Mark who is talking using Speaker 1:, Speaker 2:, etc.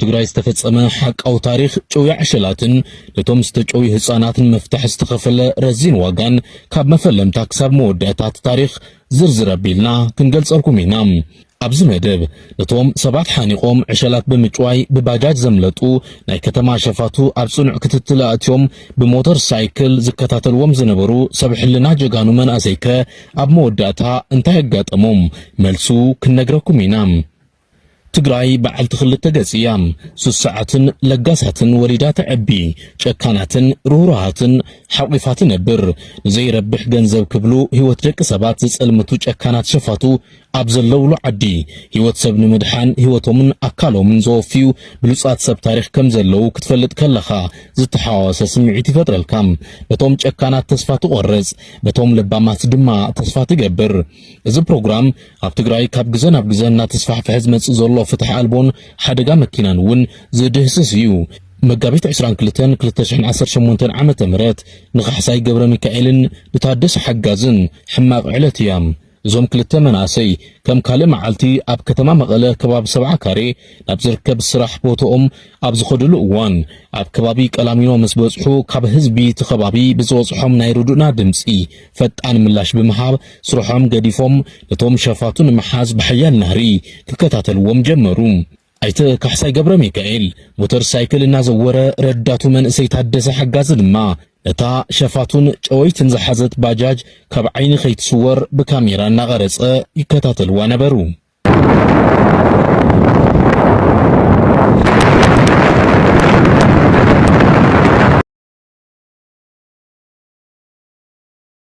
Speaker 1: ትግራይ ዝተፈጸመ ሓቃው ታሪኽ ጨውያ ዕሸላትን ነቶም ዝተጨውዩ ህፃናትን መፍትሕ ዝተኸፈለ ረዚን ዋጋን ካብ መፈለምታ ክሳብ መወዳእታት ታሪኽ ዝርዝር ኣቢልና ክንገልጸልኩም ኢና። ኣብዚ መደብ ነቶም ሰባት ሓኒቆም ዕሸላት ብምጭዋይ ብባጃጅ ዘምለጡ ናይ ከተማ ሸፋቱ ኣብ ጽኑዕ ክትትል ኣትዮም ብሞተር ሳይክል ዝከታተልዎም ዝነበሩ ሰብ ሕልና ጀጋኑ መናእሰይከ ኣብ መወዳእታ እንታይ ኣጋጠሞም መልሱ ክንነግረኩም ኢና። ትግራይ በዓልቲ ክልተ ገጽያ ሱሳዓትን ለጋሳትን ወሊዳ ተዕቢ ጨካናትን ሩህሩሃትን ሓቂፋት ነብር ንዘይረብሕ ገንዘብ ክብሉ ህይወት ደቂ ሰባት ዝጸልምቱ ጨካናት ሸፋቱ ኣብ ዘለውሉ ዓዲ ህይወት ሰብ ንምድሓን ህይወቶምን ኣካሎምን ዘወፍዩ ብሉጻት ሰብ ታሪኽ ከም ዘለው ክትፈልጥ ከለኻ ዝተሓዋወሰ ስምዒት ይፈጥረልካ። በቶም ጨካናት ተስፋ ትቆርጽ፣ በቶም ለባማት ድማ ተስፋ ትገብር። እዚ ፕሮግራም ኣብ ትግራይ ካብ ግዜ ናብ ግዜ እናተስፋሕፈሐ ዝመጽእ ዘሎ ፍትሕ ኣልቦን ሓደጋ መኪናን እውን ዝድህስስ እዩ። መጋቢት 22 2018 ዓመተ ምህረት ንኻሕሳይ ገብረ ሚካኤልን ንታደሰ ሓጋዝን ሕማቕ ዕለት እያ። እዞም ክልተ መናእሰይ ከም ካልእ መዓልቲ ኣብ ከተማ መቐለ ከባቢ 70 ካሬ ናብ ዝርከብ ስራሕ ቦታኦም ኣብ ዝኸድሉ እዋን ኣብ ከባቢ ቀላሚኖ ምስ በጽሑ ካብ ህዝቢ ተኸባቢ ብዝወጽሖም ናይ ርዱእና ድምፂ ፈጣን ምላሽ ብምሃብ ስርሖም ገዲፎም ነቶም ሸፋቱን መሓዝ ብሓያል ናህሪ ክከታተልዎም ጀመሩ። ኣይተ ካሕሳይ ገብረ ሚካኤል ሞተር ሳይክል እናዘወረ ረዳቱ መንእሰይ ታደሰ ሓጋዝ ድማ እታ ሸፋቱን ጨወይትን ዝሓዘት ባጃጅ ካብ ዓይኒ ከይትስወር ብካሜራ እናቐረጸ ይከታተልዋ ነበሩ።